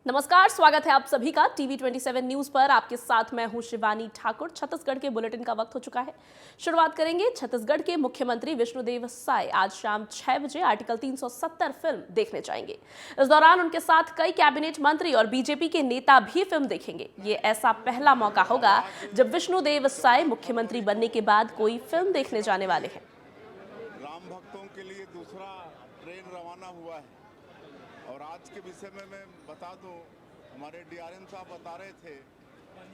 नमस्कार, स्वागत है आप सभी का TV27 न्यूज पर। आपके साथ मैं हूं शिवानी ठाकुर। छत्तीसगढ़ के बुलेटिन का वक्त हो चुका है। शुरुआत करेंगे छत्तीसगढ़ के मुख्यमंत्री विष्णुदेव साय आज शाम 6 बजे आर्टिकल 370 फिल्म देखने जाएंगे। इस दौरान उनके साथ कई कैबिनेट मंत्री और बीजेपी के नेता भी फिल्म देखेंगे। ये ऐसा पहला मौका होगा जब विष्णुदेव साय मुख्यमंत्री बनने के बाद कोई फिल्म देखने जाने वाले हैं। राम भक्तों के लिए दूसरा ट्रेन रवाना हुआ है और आज के विषय में मैं बता दूं, हमारे डीआरएम साहब बता रहे थे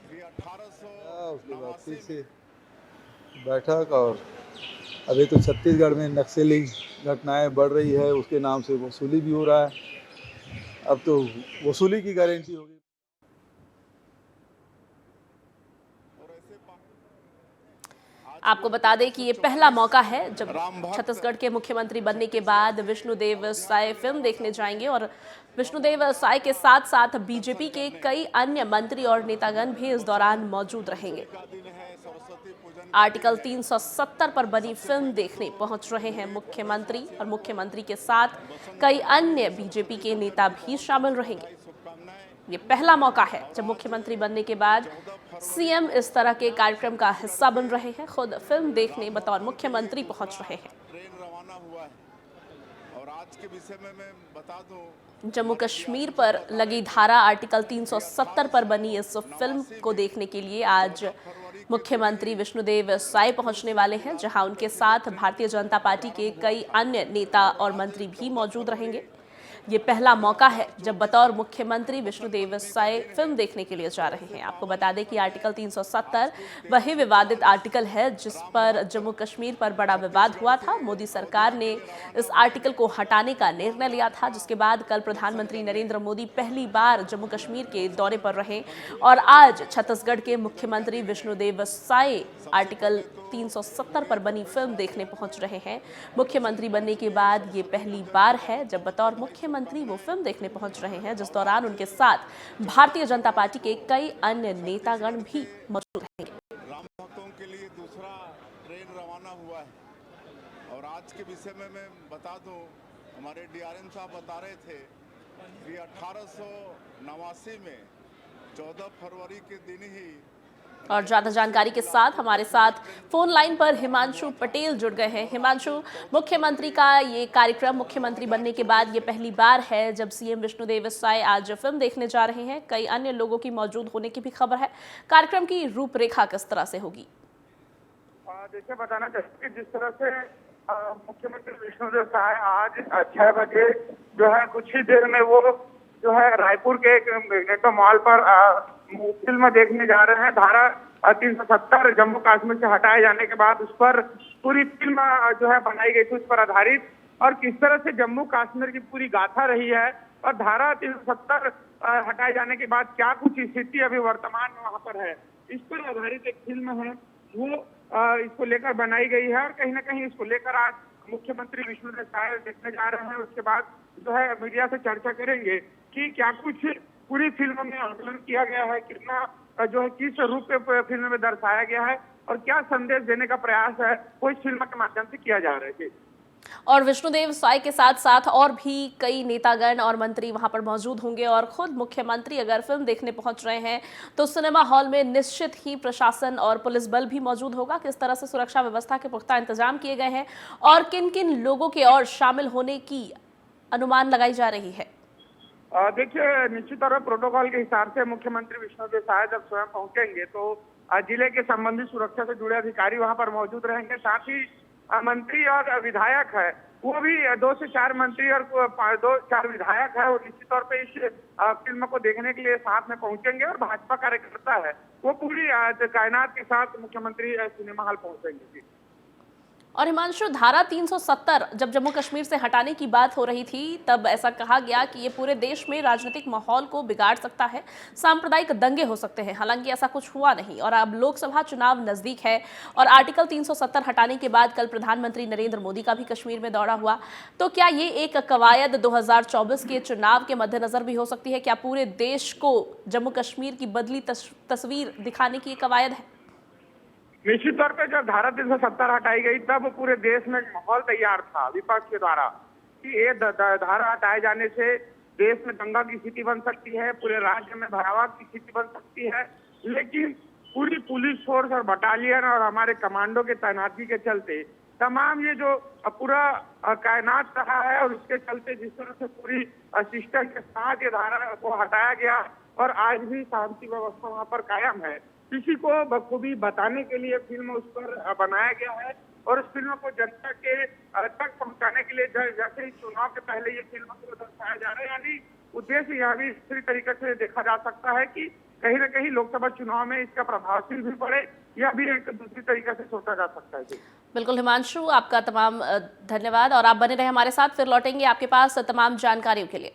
कि 1889 से बैठक। और अभी तो छत्तीसगढ़ में नक्सली घटनाएं बढ़ रही है, उसके नाम से वसूली भी हो रहा है। अब तो वसूली की गारंटी होगी। आपको बता दें कि ये पहला मौका है जब छत्तीसगढ़ के मुख्यमंत्री बनने के बाद विष्णुदेव साय फिल्म देखने जाएंगे और विष्णुदेव साय के साथ साथ बीजेपी के कई अन्य मंत्री और नेतागण भी इस दौरान मौजूद रहेंगे। आर्टिकल 370 पर बनी फिल्म देखने पहुंच रहे हैं मुख्यमंत्री और मुख्यमंत्री के साथ कई अन्य बीजेपी के नेता भी शामिल रहेंगे। ये पहला मौका है जब मुख्यमंत्री बनने के बाद सीएम इस तरह के कार्यक्रम का हिस्सा बन रहे हैं। खुद फिल्म देखने बतौर मुख्यमंत्री पहुंच रहे हैं। ट्रेन रवाना हुआ है और आज के विषय में मैं बता दूं, जम्मू कश्मीर पर लगी धारा आर्टिकल 370 पर बनी इस फिल्म को देखने के लिए आज मुख्यमंत्री विष्णुदेव साय पहुंचने वाले हैं, जहां उनके साथ भारतीय जनता पार्टी के कई अन्य नेता और मंत्री भी मौजूद रहेंगे। ये पहला मौका है जब बतौर मुख्यमंत्री विष्णुदेव साय फिल्म देखने के लिए जा रहे हैं। आपको बता दें कि आर्टिकल 370 वही विवादित आर्टिकल है जिस पर जम्मू कश्मीर पर बड़ा विवाद हुआ था। मोदी सरकार ने इस आर्टिकल को हटाने का निर्णय लिया था, जिसके बाद कल प्रधानमंत्री नरेंद्र मोदी पहली बार जम्मू कश्मीर के दौरे पर रहे और आज छत्तीसगढ़ के मुख्यमंत्री विष्णुदेव साय आर्टिकल 370 पर बनी फिल्म देखने पहुंच रहे हैं। मुख्यमंत्री बनने के बाद ये पहली बार है जब बतौर मुख्यमंत्री वो फिल्म देखने पहुंच रहे हैं, जिस दौरान उनके साथ भारतीय जनता पार्टी के कई अन्य नेतागण भी मौजूद रहेंगे। राम भक्तों के लिए दूसरा ट्रेन रवाना हुआ है और आज के विषय में मैं बता दूं, हमारे डीआरएम साहब बता रहे थे कि 1889 में 14 फरवरी के दिन ही। और ज्यादा जानकारी के साथ हमारे साथ फोन लाइन पर हिमांशु पटेल जुड़ गए हैं। हिमांशु, मुख्यमंत्री का ये कार्यक्रम मुख्यमंत्री बनने के बाद ये पहली बार है जब सीएम विष्णुदेव साय आज फिल्म देखने जा रहे हैं। कई अन्य लोगों की मौजूद होने की भी खबर है। कार्यक्रम की रूपरेखा किस तरह से होगी? देखिए, बताना चाहिए कि जिस तरह से मुख्यमंत्री विष्णुदेव साय आज 6 बजे जो है कुछ ही देर में वो जो है रायपुर के एक नेटो मॉल पर फिल्म देखने जा रहे हैं। धारा 370 जम्मू कश्मीर से हटाए जाने के बाद उस पर पूरी फिल्म जो है बनाई गई थी, उस पर आधारित, और किस तरह से जम्मू कश्मीर की पूरी गाथा रही है और धारा 370 हटाए जाने के बाद क्या कुछ स्थिति अभी वर्तमान में वहां पर है, इस पर आधारित एक फिल्म है वो इसको लेकर बनाई गई है। और कहीं ना कहीं इसको लेकर आज मुख्यमंत्री विष्णुदेव साय देखने जा रहे हैं। उसके बाद जो है मीडिया से चर्चा करेंगे कि क्या कुछ पूरी फिल्म में आकलन किया गया है, कितना जो है किस रूप में फिल्म में दर्शाया गया है और क्या संदेश देने का प्रयास है वो इस फिल्म के माध्यम से किया जा रहा है। और विष्णुदेव साय के साथ साथ और भी कई नेतागण और मंत्री वहां पर मौजूद होंगे और खुद मुख्यमंत्री अगर फिल्म देखने पहुंच रहे हैं तो सिनेमा हॉल में निश्चित ही प्रशासन और पुलिस बल भी मौजूद होगा। किस तरह से सुरक्षा व्यवस्था के पुख्ता इंतजाम किए गए हैं और किन किन लोगों के और शामिल होने की अनुमान लगाई जा रही है? देखिए, निश्चित तौर पर प्रोटोकॉल के हिसाब से मुख्यमंत्री विष्णुदेव साय जब स्वयं पहुंचेंगे तो जिले के संबंधित सुरक्षा से जुड़े अधिकारी वहां पर मौजूद रहेंगे। साथ ही मंत्री और विधायक है वो भी 2 से 4 मंत्री और 2-4 विधायक है, वो निश्चित तौर पे इस फिल्म को देखने के लिए साथ में पहुंचेंगे। और भाजपा कार्यकर्ता है वो पूरी कायनात के साथ मुख्यमंत्री सिनेमा हॉल पहुंचेंगे। और हिमांशु, धारा 370 जब जम्मू कश्मीर से हटाने की बात हो रही थी तब ऐसा कहा गया कि ये पूरे देश में राजनीतिक माहौल को बिगाड़ सकता है, सांप्रदायिक दंगे हो सकते हैं। हालांकि ऐसा कुछ हुआ नहीं और अब लोकसभा चुनाव नजदीक है और आर्टिकल 370 हटाने के बाद कल प्रधानमंत्री नरेंद्र मोदी का भी कश्मीर में दौरा हुआ। तो क्या ये एक कवायद 2024 के चुनाव के मद्देनजर भी हो सकती है? क्या पूरे देश को जम्मू कश्मीर की बदली तस्वीर दिखाने की कवायद है? निश्चित तौर पे जब धारा 370 हटाई गई तब पूरे देश में माहौल तैयार था विपक्ष के द्वारा कि ये धारा हटाए जाने से देश में दंगा की स्थिति बन सकती है, पूरे राज्य में भयावह की स्थिति बन सकती है। लेकिन पूरी पुलिस फोर्स और बटालियन और हमारे कमांडो के तैनाती के चलते तमाम ये जो पूरा कायनात रहा है, और उसके चलते जिस तरह से पूरी सिस्टम के साथ ये धारा को हटाया गया और आज भी शांति व्यवस्था वहाँ पर कायम है, किसी को बखूबी बताने के लिए फिल्म उस पर बनाया गया है। और उस फिल्म को जनता के तक पहुंचाने के लिए जैसे चुनाव के पहले ये फिल्म को दर्शाया जा रहा है, यानी उद्देश्य यह भी इसी तरीके से देखा जा सकता है कि कहीं न कहीं लोकसभा चुनाव में इसका प्रभावशील भी पड़े, यह भी एक दूसरी तरीके से सोचा जा सकता है। बिल्कुल हिमांशु, आपका तमाम धन्यवाद और आप बने रहे हमारे साथ, फिर लौटेंगे आपके पास तमाम जानकारियों के लिए।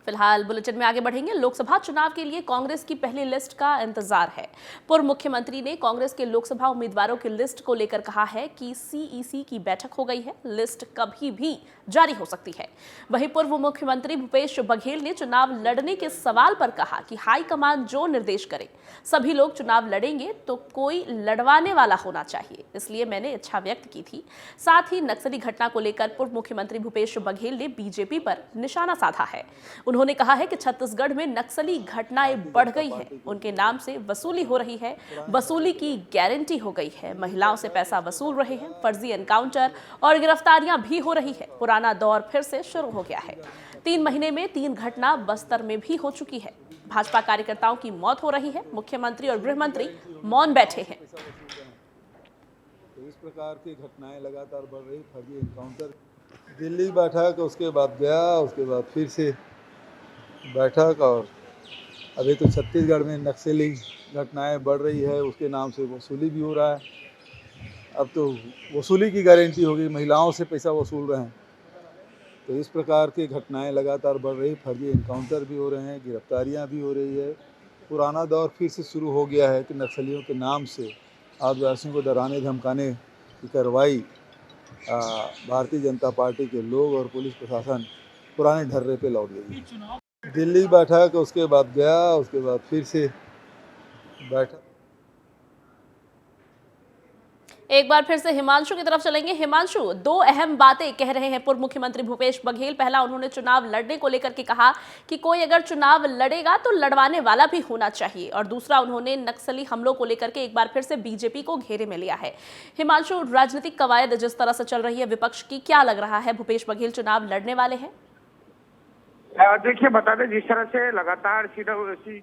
फिलहाल बुलेटिन में आगे बढ़ेंगे। लोकसभा चुनाव के लिए कांग्रेस की पहली लिस्ट का इंतजार है। पूर्व मुख्यमंत्री ने कांग्रेस के लोकसभा उम्मीदवारों की लिस्ट को लेकर कहा है कि सीईसी की बैठक हो गई है, लिस्ट कभी भी जारी हो सकती है। वहीं पूर्व मुख्यमंत्री भूपेश बघेल ने चुनाव लड़ने के सवाल पर कहा कि हाईकमान जो निर्देश करे, सभी लोग चुनाव लड़ेंगे तो कोई लड़वाने वाला होना चाहिए, इसलिए मैंने इच्छा व्यक्त की थी। साथ ही नक्सली घटना को लेकर पूर्व मुख्यमंत्री भूपेश बघेल ने बीजेपी पर निशाना साधा है। उन्होंने कहा है कि छत्तीसगढ़ में नक्सली घटनाएं बढ़ गई हैं, उनके नाम से वसूली हो रही है, वसूली की गारंटी हो गई है, महिलाओं से पैसा वसूल रहे हैं, फर्जी एनकाउंटर और गिरफ्तारियां भी हो रही है। पुराना दौर फिर से शुरू हो गया है। 3 महीने में 3 घटना बस्तर में भी हो चुकी है। भाजपा कार्यकर्ताओं की मौत हो रही है, मुख्यमंत्री और गृह मंत्री मौन बैठे हैं। तो इस प्रकार की घटनाएं लगातार बढ़ रही, फर्जी एनकाउंटर, दिल्ली बैठक, उसके बाद गया, उसके बाद फिर से बैठक, और अभी तो छत्तीसगढ़ में नक्सली घटनाएं बढ़ रही है, उसके नाम से वसूली भी हो रहा है। अब तो वसूली की गारंटी होगी, महिलाओं से पैसा वसूल रहे हैं। तो इस प्रकार की घटनाएं लगातार बढ़ रही, फर्जी एनकाउंटर भी हो रहे हैं, गिरफ्तारियां भी हो रही है। पुराना दौर फिर से शुरू हो गया है कि नक्सलियों के नाम से आदिवासियों को डराने धमकाने की कार्रवाई भारतीय जनता पार्टी के लोग और पुलिस प्रशासन पुराने ढर्रे पे लौट गई। दिल्ली बैठक, उसके बाद गया, उसके बाद फिर से बैठक। एक बार फिर से हिमांशु की तरफ चलेंगे। हिमांशु, 2 अहम बातें कह रहे हैं पूर्व मुख्यमंत्री भूपेश बघेल। पहला, उन्होंने चुनाव लड़ने को लेकर के कहा कि कोई अगर चुनाव लड़ेगा तो लड़वाने वाला भी होना चाहिए, और दूसरा, उन्होंने नक्सली हमलों को लेकर के एक बार फिर से बीजेपी को घेरे में लिया है। हिमांशु, राजनीतिक कवायद जिस तरह से चल रही है विपक्ष की, क्या लग रहा है भूपेश बघेल चुनाव लड़ने वाले हैं? देखिए, बता दें जिस तरह से लगातार सीईसी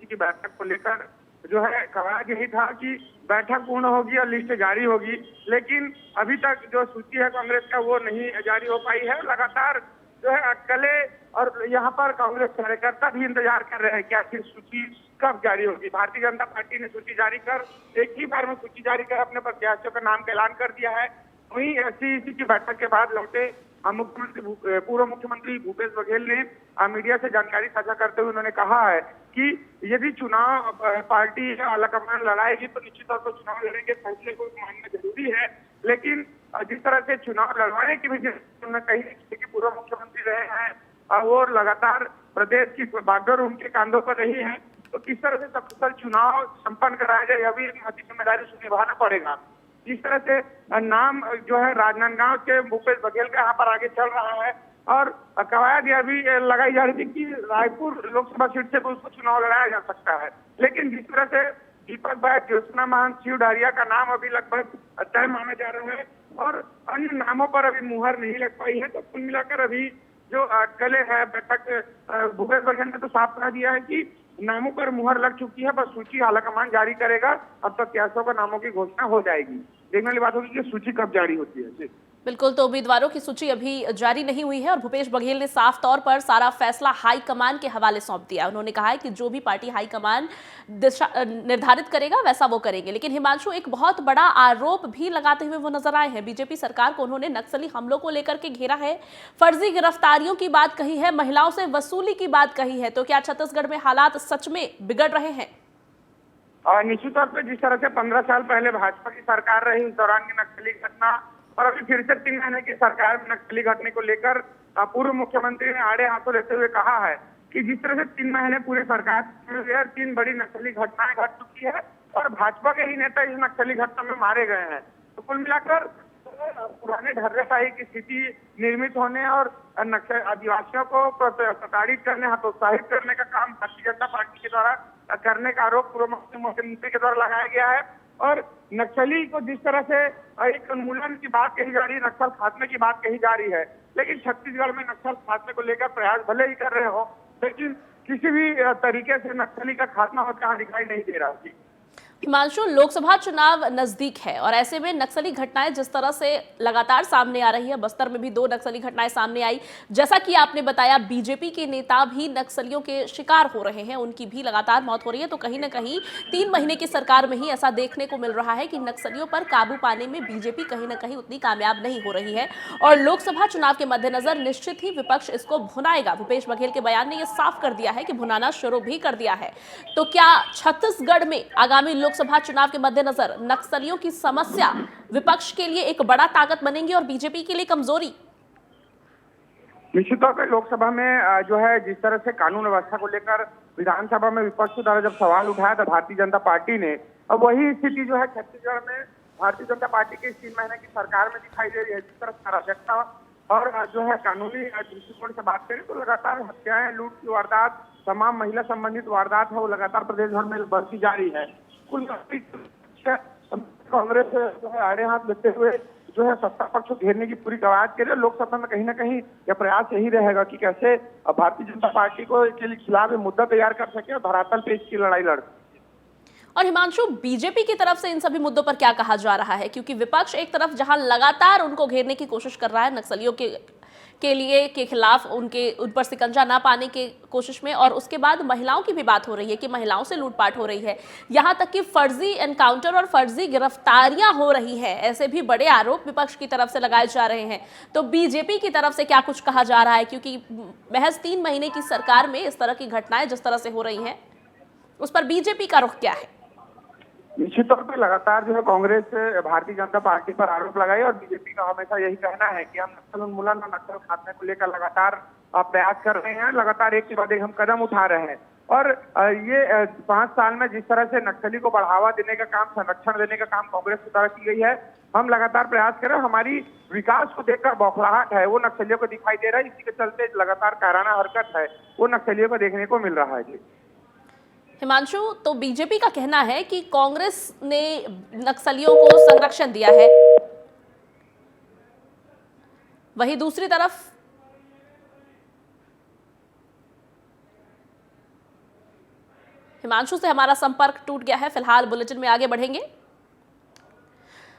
की बैठक को लेकर जो है कवायद यही था कि बैठक पूर्ण होगी और लिस्ट जारी होगी, लेकिन अभी तक जो सूची है कांग्रेस का वो नहीं जारी हो पाई है। लगातार जो है अटकलें, और यहाँ पर कांग्रेस कार्यकर्ता भी इंतजार कर रहे हैं कि आखिर सूची कब जारी होगी। भारतीय जनता पार्टी ने सूची जारी कर, एक ही बार में सूची जारी कर अपने प्रत्याशियों का नाम का ऐलान कर दिया है। वहीं सीईसी की बैठक के बाद लौटे पूर्व मुख्यमंत्री भूपेश बघेल ने मीडिया से जानकारी साझा करते हुए उन्होंने कहा है कि यदि चुनाव पार्टी आलाकमान लड़ाएगी तो निश्चित तौर पर चुनाव लड़ने के फैसले को मानना जरूरी है, लेकिन जिस तरह से चुनाव लड़वाने की भी उन्होंने कही कि पूर्व मुख्यमंत्री रहे हैं और लगातार प्रदेश की बागडोर उनके कांधों पर रही है, तो किस तरह से सकुशल चुनाव संपन्न कराया जाए, यह भी जिम्मेदारी से निभाना पड़ेगा। जिस तरह से नाम जो है राजनांदगांव के भूपेश बघेल का यहाँ पर आगे चल रहा है, और कवायद यह भी लगाई जा रही थी कि रायपुर लोकसभा सीट से भी उसको चुनाव लड़ाया जा सकता है, लेकिन जिस तरह से दीपक भाई, ज्योत्सना महन, शिव डारिया का नाम अभी लगभग तय माना जा रहा है और अन्य नामों पर अभी मुहर नहीं लग पाई है, तो कुल मिलाकर अभी जो अटकलें है बैठक भूपेश बघेल ने तो साफ कहा दिया है कि नामों पर मुहर लग चुकी है, बस सूची आलाकमान जारी करेगा, अब तक 300 का नामों की घोषणा हो जाएगी। देखने वाली बात होगी कि सूची कब जारी होती है। बिल्कुल, तो उम्मीदवारों की सूची अभी जारी नहीं हुई है और भूपेश बघेल ने साफ तौर पर सारा फैसला हाईकमान के हवाले सौंप दिया। उन्होंने कहा है कि जो भी पार्टी हाईकमान दिशा निर्धारित करेगा वैसा वो करेंगे। लेकिन हिमांशु, एक बहुत बड़ा आरोप भी लगाते हुए वो नजर आए हैं। बीजेपी सरकार को उन्होंने नक्सली हमलों को लेकर के घेरा है, फर्जी गिरफ्तारियों की बात कही है, महिलाओं से वसूली की बात कही है। तो क्या छत्तीसगढ़ में हालात सच में बिगड़ रहे हैं? निश्चित तौर पर जिस तरह से 15 साल पहले भाजपा की सरकार रही, उस दौरान की नक्सली घटना और अभी फिर से 3 महीने की सरकार में नक्सली घटने को लेकर पूर्व मुख्यमंत्री ने आड़े हाथों लेते हुए कहा है कि जिस तरह से 3 महीने पूरे सरकार में 3 बड़ी नक्सली घटनाएं घट चुकी है और भाजपा के ही नेता इस नक्सली घटना में मारे गए हैं। तो कुल मिलाकर पुराने ढर्रेशाही की स्थिति निर्मित होने और नक्सल आदिवासियों को प्रताड़ित करने, हतोत्साहित करने का काम भारतीय जनता पार्टी के द्वारा करने का आरोप पूर्व मुख्यमंत्री के द्वारा लगाया गया है। और नक्सली को जिस तरह से एक उन्मूलन की बात कही जा रही है, नक्सल खात्मे की बात कही जा रही है, लेकिन छत्तीसगढ़ में नक्सल खात्मे को लेकर प्रयास भले ही कर रहे हो, लेकिन किसी भी तरीके से नक्सली का खात्मा होता यहाँ दिखाई नहीं दे रहा है। हिमांशु, लोकसभा चुनाव नजदीक है और ऐसे में नक्सली घटनाएं जिस तरह से लगातार सामने आ रही है, बस्तर में भी 2 नक्सली घटनाएं सामने आई। जैसा कि आपने बताया, बीजेपी के नेता भी नक्सलियों के शिकार हो रहे हैं, उनकी भी लगातार मौत हो रही है। तो कहीं ना कहीं 3 महीने की सरकार में ही ऐसा देखने को मिल रहा है कि नक्सलियों पर काबू पाने में बीजेपी कहीं ना कहीं उतनी कामयाब नहीं हो रही है और लोकसभा चुनाव के मद्देनजर निश्चित ही विपक्ष इसको भुनाएगा। भूपेश बघेल के बयान ने यह साफ कर दिया है कि भुनाना शुरू भी कर दिया है। तो क्या छत्तीसगढ़ में आगामी लोकसभा चुनाव के मद्देनजर नक्सलियों की समस्या विपक्ष के लिए एक बड़ा ताकत बनेगी और बीजेपी के लिए कमजोरी? निश्चित तौर पर लोकसभा में जो है जिस तरह से कानून व्यवस्था को लेकर विधानसभा में विपक्ष द्वारा जब सवाल उठाया था भारतीय जनता पार्टी ने, अब वही स्थिति जो है छत्तीसगढ़ में भारतीय जनता पार्टी के 3 महीने की सरकार में दिखाई दे रही है। जिस तरह से अराजकता और जो है कानूनी दृष्टिकोण से बात करें तो लगातार हत्याएं, लूट की वारदात, तमाम महिला संबंधित वारदात है वो लगातार प्रदेश भर में बढ़ती जा रही है। कुल कांग्रेस जो है आड़े हाथ लेते हुए जो है सत्ता पक्ष को घेरने की पूरी कवायद के लिए लोकसभा में कहीं ना कहीं यह प्रयास यही रहेगा कि कैसे भारतीय जनता पार्टी को के खिलाफ मुद्दा तैयार कर सके और धरातल पे इसकी लड़ाई लड़ सके। और हिमांशु, बीजेपी की तरफ से इन सभी मुद्दों पर क्या कहा जा रहा है? क्योंकि विपक्ष एक तरफ जहां लगातार उनको घेरने की कोशिश कर रहा है नक्सलियों के खिलाफ उन पर शिकंजा ना पाने की कोशिश में, और उसके बाद महिलाओं की भी बात हो रही है कि महिलाओं से लूटपाट हो रही है, यहां तक कि फर्जी एनकाउंटर और फर्जी गिरफ्तारियां हो रही हैं, ऐसे भी बड़े आरोप विपक्ष की तरफ से लगाए जा रहे हैं। तो बीजेपी की तरफ से क्या कुछ कहा जा रहा है? क्योंकि महज 3 महीने की सरकार में इस तरह की घटनाएं जिस तरह से हो रही हैं, उस पर बीजेपी का रुख क्या है? निश्चित तौर पर लगातार जो है कांग्रेस भारतीय जनता पार्टी पर आरोप लगाई और बीजेपी का हमेशा यही कहना है कि हम नक्सल उन्मूलन और नक्सल खात्मे को लेकर लगातार प्रयास कर रहे हैं, लगातार एक के बाद एक हम कदम उठा रहे हैं। और ये 5 साल में जिस तरह से नक्सली को बढ़ावा देने का काम, संरक्षण देने का काम कांग्रेस के द्वारा की गई है, हम लगातार प्रयास कर रहे हैं। हमारी विकास को देखकर बौखलाहट है वो नक्सलियों को दिखाई दे रहा है, इसी के चलते लगातार कायराना हरकत है वो नक्सलियों को देखने को मिल रहा है। जी हिमांशु, तो बीजेपी का कहना है कि कांग्रेस ने नक्सलियों को संरक्षण दिया है, वहीं दूसरी तरफ हिमांशु से हमारा संपर्क टूट गया है। फिलहाल बुलेटिन में आगे बढ़ेंगे।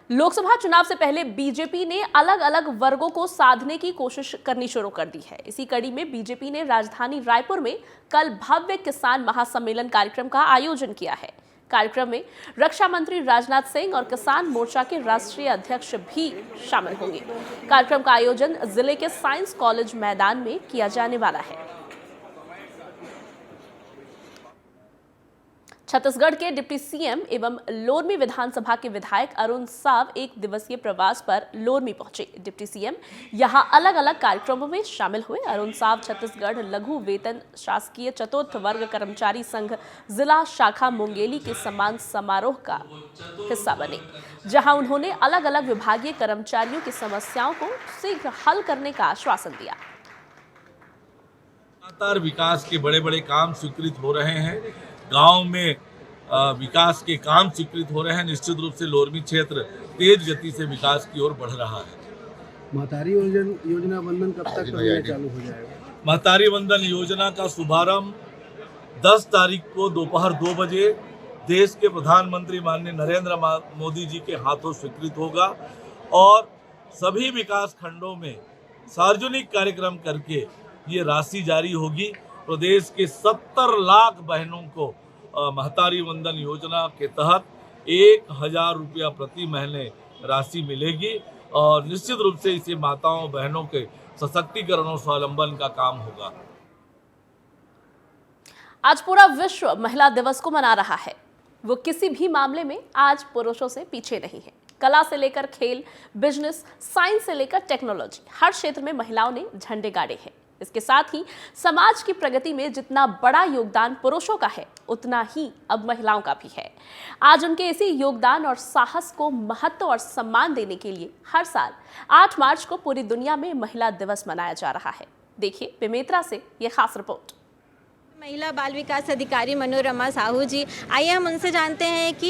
लोकसभा चुनाव से पहले बीजेपी ने अलग अलग वर्गों को साधने की कोशिश करनी शुरू कर दी है। इसी कड़ी में बीजेपी ने राजधानी रायपुर में कल भव्य किसान महासम्मेलन कार्यक्रम का आयोजन किया है। कार्यक्रम में रक्षा मंत्री राजनाथ सिंह और किसान मोर्चा के राष्ट्रीय अध्यक्ष भी शामिल होंगे। कार्यक्रम का आयोजन जिले के साइंस कॉलेज मैदान में किया जाने वाला है। छत्तीसगढ़ के डिप्टी सीएम एवं लोरमी विधानसभा के विधायक अरुण साव 1 दिवसीय प्रवास पर लोरमी पहुंचे। डिप्टी सीएम यहां अलग अलग कार्यक्रमों में शामिल हुए। अरुण साव छत्तीसगढ़ लघु वेतन शासकीय चतुर्थ वर्ग कर्मचारी संघ जिला शाखा मुंगेली के सम्मान समारोह का हिस्सा बने, जहां उन्होंने अलग अलग विभागीय कर्मचारियों की समस्याओं को शीघ्र हल करने का आश्वासन दिया। लगातार विकास के बड़े बड़े काम स्वीकृत हो रहे हैं, गांव में विकास के काम स्वीकृत हो रहे हैं। निश्चित रूप से लोरमी क्षेत्र तेज गति से विकास की ओर बढ़ रहा है। महतारी योजना बंधन कब तक चालू हो जाएगा? महतारी वंदन योजना का शुभारंभ 10 तारीख को दोपहर 2 बजे देश के प्रधानमंत्री माननीय नरेंद्र मोदी जी के हाथों स्वीकृत होगा और सभी विकास खंडों में सार्वजनिक कार्यक्रम करके ये राशि जारी होगी। प्रदेश के 70 लाख बहनों को महतारी वंदन योजना के तहत 1000 रुपया प्रति महीने राशि मिलेगी और निश्चित रूप से इसे माताओं बहनों के सशक्तिकरण और स्वावलंबन का काम होगा। आज पूरा विश्व महिला दिवस को मना रहा है। वो किसी भी मामले में आज पुरुषों से पीछे नहीं है। कला से लेकर खेल, बिजनेस, साइंस से लेकर टेक्नोलॉजी, हर क्षेत्र में महिलाओं ने झंडे गाड़े हैं। इसके साथ ही समाज की प्रगति में जितना बड़ा योगदान पुरुषों का है, उतना ही अब महिलाओं का भी है। आज उनके इसी योगदान और साहस को महत्व और सम्मान देने के लिए हर साल 8 मार्च को पूरी दुनिया में महिला दिवस मनाया जा रहा है। देखिए बेमेतरा से ये खास रिपोर्ट। महिला बाल विकास अधिकारी मनोरमा साहू जी, आइए हम उनसे जानते हैं कि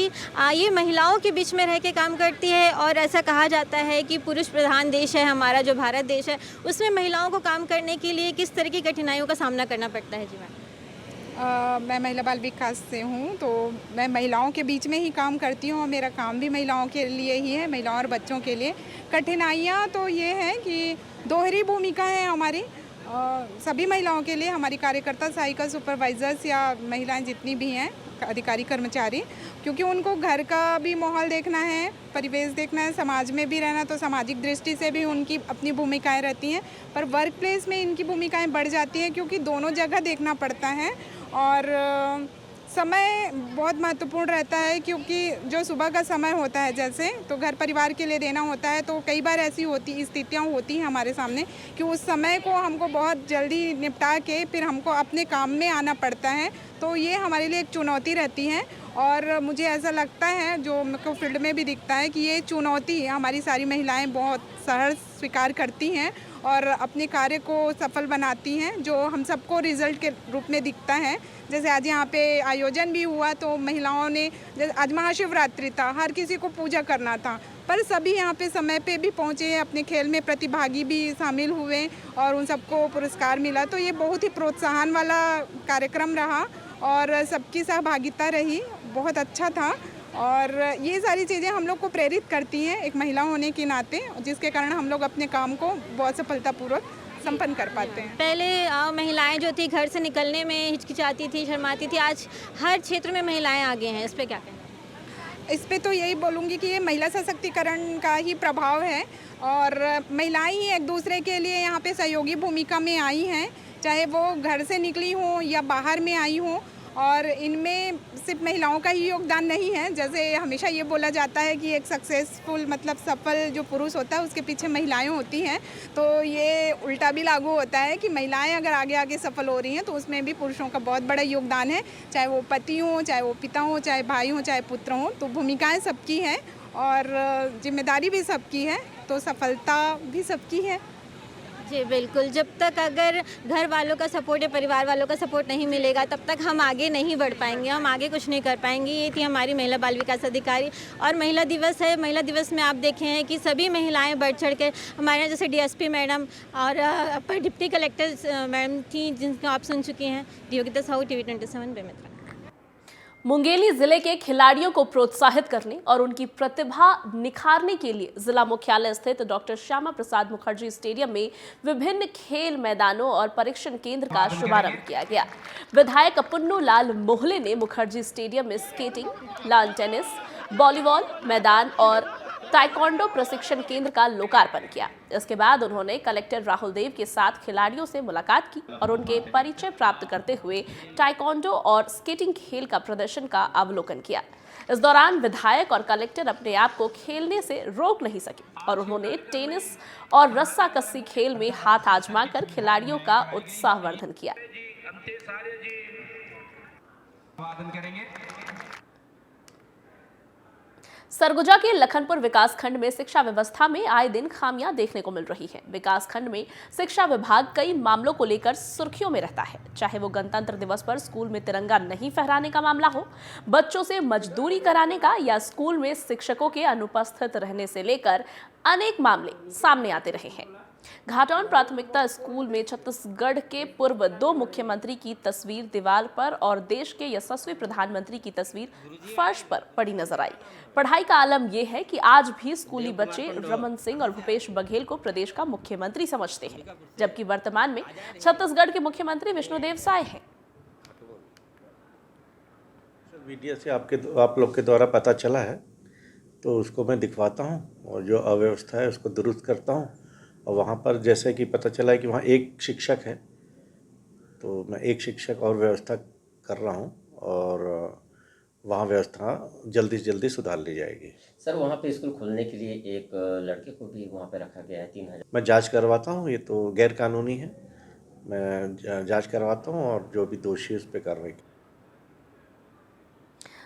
ये महिलाओं के बीच में रह के काम करती है और ऐसा कहा जाता है कि पुरुष प्रधान देश है हमारा जो भारत देश है, उसमें महिलाओं को काम करने के लिए किस तरह की कठिनाइयों का सामना करना पड़ता है। जी मैम, मैं महिला बाल विकास से हूँ, तो मैं महिलाओं के बीच में ही काम करती हूँ और मेरा काम भी महिलाओं के लिए ही है, महिलाओं और बच्चों के लिए। कठिनाइयाँ तो ये हैं कि दोहरी भूमिका है हमारी सभी महिलाओं के लिए। हमारी कार्यकर्ता, सहायिका, सुपरवाइजर्स या महिलाएं जितनी भी हैं, अधिकारी, कर्मचारी, क्योंकि उनको घर का भी माहौल देखना है, परिवेश देखना है, समाज में भी रहना, तो सामाजिक दृष्टि से भी उनकी अपनी भूमिकाएं रहती हैं। पर वर्क प्लेस में इनकी भूमिकाएं बढ़ जाती हैं क्योंकि दोनों जगह देखना पड़ता है और समय बहुत महत्वपूर्ण रहता है, क्योंकि जो सुबह का समय होता है जैसे, तो घर परिवार के लिए देना होता है, तो कई बार ऐसी स्थितियाँ होती हैं हमारे सामने कि उस समय को हमको बहुत जल्दी निपटा के फिर हमको अपने काम में आना पड़ता है। तो ये हमारे लिए एक चुनौती रहती है और मुझे ऐसा लगता है, जो मेरे को फील्ड में भी दिखता है, कि ये चुनौती हमारी सारी महिलाएं बहुत सहर्ष स्वीकार करती हैं और अपने कार्य को सफल बनाती हैं, जो हम सबको रिजल्ट के रूप में दिखता है। जैसे आज यहाँ पे आयोजन भी हुआ, तो महिलाओं ने, जैसे आज महाशिवरात्रि था, हर किसी को पूजा करना था, पर सभी यहाँ पे समय पे भी पहुँचे, अपने खेल में प्रतिभागी भी शामिल हुए और उन सबको पुरस्कार मिला। तो ये बहुत ही प्रोत्साहन वाला कार्यक्रम रहा और सबकी सहभागिता रही, बहुत अच्छा था। और ये सारी चीज़ें हम लोग को प्रेरित करती हैं एक महिला होने के नाते, जिसके कारण हम लोग अपने काम को बहुत सफलतापूर्वक संपन्न कर पाते हैं। पहले महिलाएं जो थी घर से निकलने में हिचकिचाती थी, शर्माती थी, आज हर क्षेत्र में महिलाएं आगे हैं, इस पे क्या कहना? इस पे तो यही बोलूँगी कि ये महिला सशक्तिकरण का ही प्रभाव है और महिलाएं ही एक दूसरे के लिए यहाँ पे सहयोगी भूमिका में आई हैं, चाहे वो घर से निकली हों या बाहर में आई हों। और इनमें सिर्फ महिलाओं का ही योगदान नहीं है, जैसे हमेशा ये बोला जाता है कि एक सक्सेसफुल, मतलब सफल जो पुरुष होता है उसके पीछे महिलाएं होती हैं, तो ये उल्टा भी लागू होता है कि महिलाएं अगर आगे आगे सफल हो रही हैं तो उसमें भी पुरुषों का बहुत बड़ा योगदान है, चाहे वो पति हों, चाहे वो पिता हों, चाहे भाई हों, चाहे पुत्र हों। तो भूमिकाएँ सबकी हैं और जिम्मेदारी भी सबकी है, तो सफलता भी सबकी है। जी बिल्कुल, जब तक अगर घर वालों का सपोर्ट या परिवार वालों का सपोर्ट नहीं मिलेगा, तब तक हम आगे नहीं बढ़ पाएंगे, हम आगे कुछ नहीं कर पाएंगे। ये थी हमारी महिला बाल विकास अधिकारी। और महिला दिवस है, महिला दिवस में आप देखे हैं कि सभी महिलाएं बढ़ चढ़ के, हमारे यहाँ जैसे डीएसपी मैडम और अपर डिप्टी कलेक्टर मैडम थी, जिनको आप सुन चुकी हैं। योगिता साहू, TV 27 बेमेतरा। मुंगेली जिले के खिलाड़ियों को प्रोत्साहित करने और उनकी प्रतिभा निखारने के लिए जिला मुख्यालय स्थित डॉक्टर श्यामा प्रसाद मुखर्जी स्टेडियम में विभिन्न खेल मैदानों और परीक्षण केंद्र का शुभारंभ किया गया। विधायक पुन्नू लाल मोहले ने मुखर्जी स्टेडियम में स्केटिंग, लॉन टेनिस, वॉलीबॉल मैदान और ताइक्वांडो प्रशिक्षण केंद्र का लोकार्पण किया। इसके बाद उन्होंने कलेक्टर राहुल देव के साथ खिलाड़ियों से मुलाकात की और उनके परिचय प्राप्त करते हुए ताइक्वांडो और स्केटिंग खेल का प्रदर्शन का अवलोकन किया। इस दौरान विधायक और कलेक्टर अपने आप को खेलने से रोक नहीं सके और उन्होंने टेनिस और रस्साकस्सी खेल में हाथ आजमाकर खिलाड़ियों का उत्साहवर्धन किया। सरगुजा के लखनपुर विकासखंड में शिक्षा व्यवस्था में आए दिन खामियां देखने को मिल रही हैं। विकासखंड में शिक्षा विभाग कई मामलों को लेकर सुर्खियों में रहता है, चाहे वो गणतंत्र दिवस पर स्कूल में तिरंगा नहीं फहराने का मामला हो, बच्चों से मजदूरी कराने का, या स्कूल में शिक्षकों के अनुपस्थित रहने से लेकर अनेक मामले सामने आते रहे हैं। घाटौन प्राथमिकता स्कूल में छत्तीसगढ़ के पूर्व 2 मुख्यमंत्री की तस्वीर दीवार पर और देश के यशस्वी प्रधानमंत्री की तस्वीर फर्श पर पड़ी नजर आई। पढ़ाई का आलम यह है कि आज भी स्कूली बच्चे रमन सिंह और भूपेश बघेल को प्रदेश का मुख्यमंत्री समझते हैं, जबकि वर्तमान में छत्तीसगढ़ के मुख्यमंत्री विष्णुदेव साय हैं। मीडिया से आप लोग के द्वारा पता चला है, तो उसको मैं दिखवाता हूँ और जो अव्यवस्था है उसको दुरुस्त करता हूँ। और वहाँ पर जैसे कि पता चला है कि वहाँ एक शिक्षक है, तो मैं एक शिक्षक और व्यवस्था कर रहा हूँ और वहाँ व्यवस्था जल्दी से जल्दी सुधार ली जाएगी। सर, वहाँ पे स्कूल खोलने के लिए एक लड़के को भी वहाँ पे रखा गया है 3000। मैं जांच करवाता हूँ, ये तो गैर कानूनी है, मैं जांच करवाता हूँ और जो भी दोषी है उस पर कार्रवाई।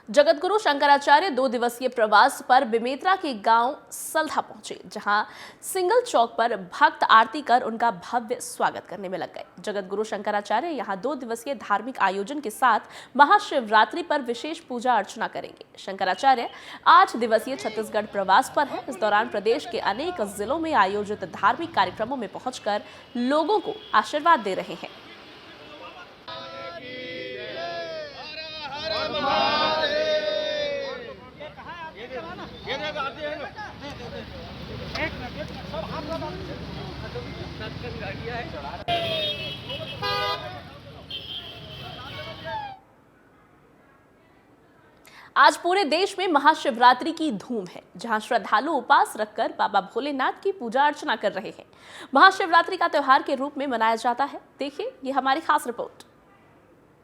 जगतगुरु शंकराचार्य 2 दिवसीय प्रवास पर बेमेतरा के गांव सल्धा पहुंचे, जहां सिंगल चौक पर भक्त आरती कर उनका भव्य स्वागत करने में लग गए। जगतगुरु शंकराचार्य यहां 2 दिवसीय धार्मिक आयोजन के साथ महाशिवरात्रि पर विशेष पूजा अर्चना करेंगे। शंकराचार्य 8 दिवसीय छत्तीसगढ़ प्रवास पर है। इस दौरान प्रदेश के अनेक जिलों में आयोजित धार्मिक कार्यक्रमों में पहुंचकर लोगों को आशीर्वाद दे रहे हैं। आज पूरे देश में महाशिवरात्रि की धूम है, जहां श्रद्धालु उपवास रखकर बाबा भोलेनाथ की पूजा अर्चना कर रहे हैं। महाशिवरात्रि का त्योहार के रूप में मनाया जाता है। देखिए ये हमारी खास रिपोर्ट।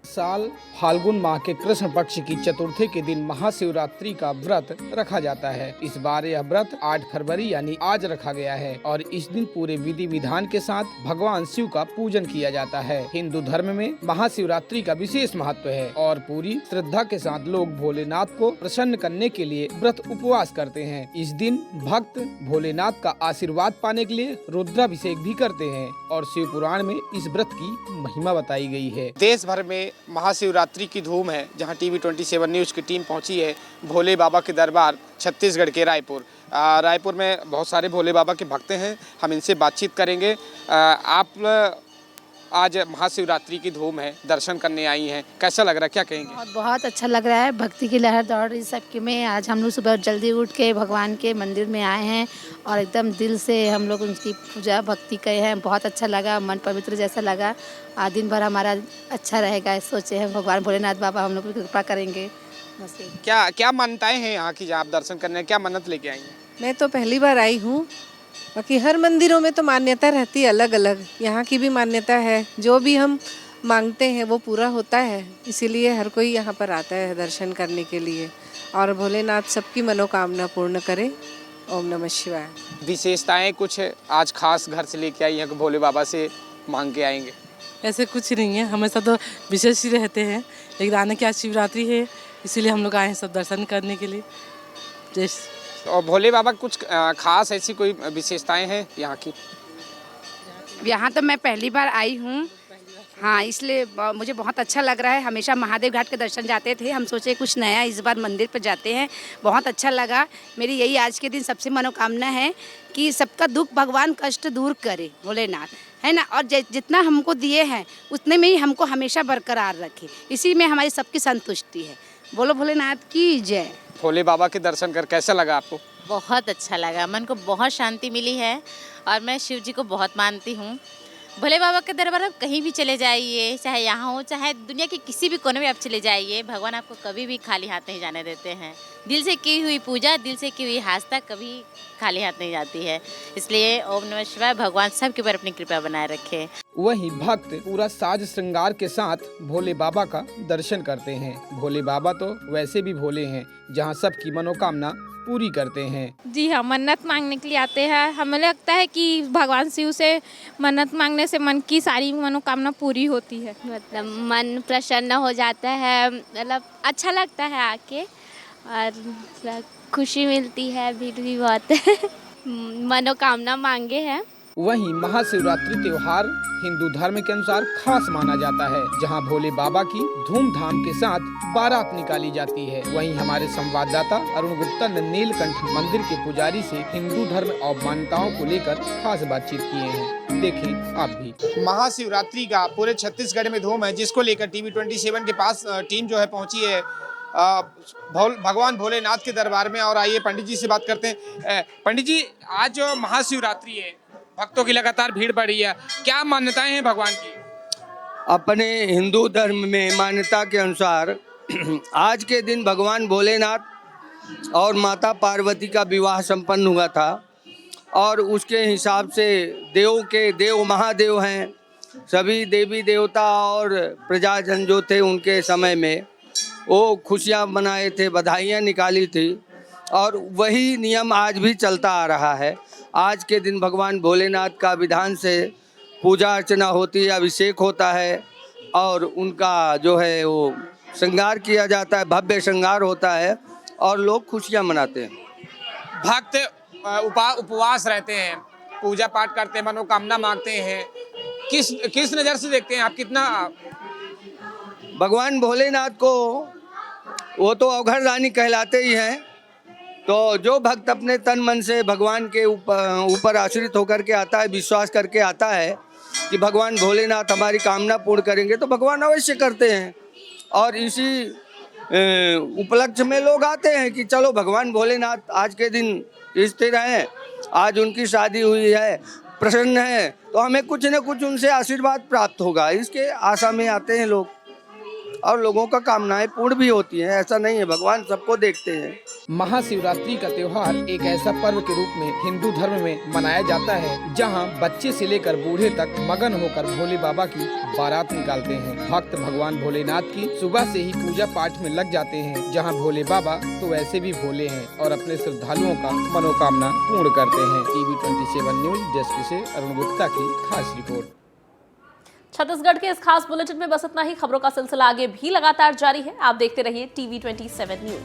साल फाल्गुन माह के कृष्ण पक्ष की चतुर्थी के दिन महाशिवरात्रि का व्रत रखा जाता है। इस बार यह व्रत 8 फरवरी यानी आज रखा गया है और इस दिन पूरे विधि विधान के साथ भगवान शिव का पूजन किया जाता है। हिंदू धर्म में महाशिवरात्रि का विशेष महत्व है और पूरी श्रद्धा के साथ लोग भोलेनाथ को प्रसन्न करने के लिए व्रत उपवास करते हैं। इस दिन भक्त भोलेनाथ का आशीर्वाद पाने के लिए रुद्राभिषेक भी करते हैं और शिव पुराण में इस व्रत की महिमा बताई गई है। देश भर में महाशिवरात्रि की धूम है, जहां टीवी 27 न्यूज़ की टीम पहुंची है भोले बाबा के दरबार छत्तीसगढ़ के रायपुर में बहुत सारे भोले बाबा के भक्त हैं। हम इनसे बातचीत करेंगे। आप आज महाशिवरात्रि की धूम है, दर्शन करने आई हैं, कैसा लग रहा है, क्या कहेंगे? बहुत अच्छा लग रहा है। भक्ति की लहर दौड़ रही सबके में। आज हम लोग सुबह जल्दी उठ के भगवान के मंदिर में आए हैं और एकदम दिल से हम लोग उनकी पूजा भक्ति करे हैं। बहुत अच्छा लगा, मन पवित्र जैसा लगा। आज दिन भर हमारा अच्छा रहेगा सोचे हैं। भगवान भोलेनाथ बाबा हम लोग की कृपा करेंगे। क्या मान्यताएं हैं यहाँ की, जहाँ आप दर्शन करने क्या मन्नत लेके आई हैं? मैं तो पहली बार आई हूँ। बाकी हर मंदिरों में तो मान्यता रहती है अलग अलग, यहाँ की भी मान्यता है। जो भी हम मांगते हैं वो पूरा होता है, इसीलिए हर कोई यहाँ पर आता है दर्शन करने के लिए और भोलेनाथ सबकी मनोकामना पूर्ण करे। ओम नमः शिवाय। विशेषताएं कुछ आज खास घर से लेके आई हैं कि भोले बाबा से मांग के आएंगे? ऐसे कुछ नहीं है, हमेशा तो विशेष ही रहते हैं, लेकिन आने की आज शिवरात्रि है इसीलिए हम लोग आए हैं सब दर्शन करने के लिए। और भोले बाबा कुछ खास ऐसी कोई विशेषताएं हैं यहाँ की? यहाँ तो मैं पहली बार आई हूँ, हाँ, इसलिए मुझे बहुत अच्छा लग रहा है। हमेशा महादेव घाट के दर्शन जाते थे, हम सोचे कुछ नया इस बार मंदिर पर जाते हैं। बहुत अच्छा लगा। मेरी यही आज के दिन सबसे मनोकामना है कि सबका दुख भगवान कष्ट दूर करे भोलेनाथ, है ना, और जितना हमको दिए हैं उतने में ही हमको हमेशा बरकरार रखे। इसी में हमारी सबकी संतुष्टि है। बोलो भोलेनाथ की जय। भोले बाबा के दर्शन कर कैसा लगा आपको? बहुत अच्छा लगा, मन को बहुत शांति मिली है और मैं शिव जी को बहुत मानती हूँ। भोले बाबा के दरबार आप कहीं भी चले जाइए, चाहे यहाँ हो चाहे दुनिया के किसी भी कोने में आप चले जाइए, भगवान आपको कभी भी खाली हाथ नहीं जाने देते हैं। दिल से की हुई पूजा, दिल से की हुई आस्था कभी खाली हाथ नहीं जाती है। इसलिए ओम नमः शिवाय, भगवान सबके ऊपर अपनी कृपा बनाए रखे। वहीं भक्त पूरा साज श्रृंगार के साथ भोले बाबा का दर्शन करते हैं। भोले बाबा तो वैसे भी भोले हैं, जहां सबकी मनोकामना पूरी करते हैं। जी हाँ, मन्नत मांगने के लिए आते हैं। हमें लगता है कि भगवान शिव से मन्नत मांगने से मन की सारी मनोकामना पूरी होती है। मतलब मन प्रसन्न हो जाता है, मतलब अच्छा लगता है आके और खुशी मिलती है। भीड़ भी बहुत है। मनोकामना मांगे हैं। वहीं महाशिवरात्रि त्योहार हिंदू धर्म के अनुसार खास माना जाता है, जहां भोले बाबा की धूमधाम के साथ बारात निकाली जाती है। वहीं हमारे संवाददाता अरुण गुप्ता ने नीलकंठ मंदिर के पुजारी से हिंदू धर्म और मान्यताओं को लेकर खास बातचीत किए हैं। देखें आप भी। महाशिवरात्रि का पूरे छत्तीसगढ़ में धूम है, जिसको लेकर टीवी 27 के पास टीम जो है पहुंची है भगवान भोलेनाथ के दरबार में। और आइए पंडित जी से बात करते हैं। पंडित जी, आज जो महाशिवरात्रि है, भक्तों की लगातार भीड़ बढ़ रही है, क्या मान्यताएं हैं भगवान की? अपने हिंदू धर्म में मान्यता के अनुसार आज के दिन भगवान भोलेनाथ और माता पार्वती का विवाह संपन्न हुआ था और उसके हिसाब से देवों के देव महादेव हैं। सभी देवी देवता और प्रजाजन जो थे उनके समय में वो खुशियाँ मनाए थे, बधाइयाँ निकाली थी और वही नियम आज भी चलता आ रहा है। आज के दिन भगवान भोलेनाथ का विधान से पूजा अर्चना होती है, अभिषेक होता है और उनका जो है वो श्रृंगार किया जाता है, भव्य श्रृंगार होता है और लोग खुशियाँ मनाते हैं। भक्त उपवास रहते हैं, पूजा पाठ करते हैं, मनोकामना मांगते हैं। किस नज़र से देखते हैं आप? कितना भगवान भोलेनाथ को वो तो अवघड़ रानी कहलाते ही हैं, तो जो भक्त अपने तन मन से भगवान के ऊपर आश्रित होकर के आता है, विश्वास करके आता है कि भगवान भोलेनाथ हमारी कामना पूर्ण करेंगे, तो भगवान अवश्य करते हैं। और इसी उपलक्ष्य में लोग आते हैं कि चलो भगवान भोलेनाथ आज के दिन स्थिर हैं, आज उनकी शादी हुई है, प्रसन्न है, तो हमें कुछ न कुछ उनसे आशीर्वाद प्राप्त होगा, इसके आशा में आते हैं लोग। और लोगों का कामनाएं पूर्ण भी होती हैं, ऐसा नहीं है, भगवान सबको देखते हैं। महाशिवरात्रि का त्योहार एक ऐसा पर्व के रूप में हिंदू धर्म में मनाया जाता है जहां बच्चे से लेकर बूढ़े तक मगन होकर भोले बाबा की बारात निकालते हैं। भक्त भगवान भोलेनाथ की सुबह से ही पूजा पाठ में लग जाते हैं, जहां भोले बाबा तो वैसे भी भोले हैं और अपने श्रद्धालुओं का मनोकामना पूर्ण करते हैं। TV 27 न्यूज डेस्क से अरुण गुप्ता की खास रिपोर्ट। छत्तीसगढ़ के इस खास बुलेटिन में बस इतना ही। खबरों का सिलसिला आगे भी लगातार जारी है। आप देखते रहिए TV 27 न्यूज।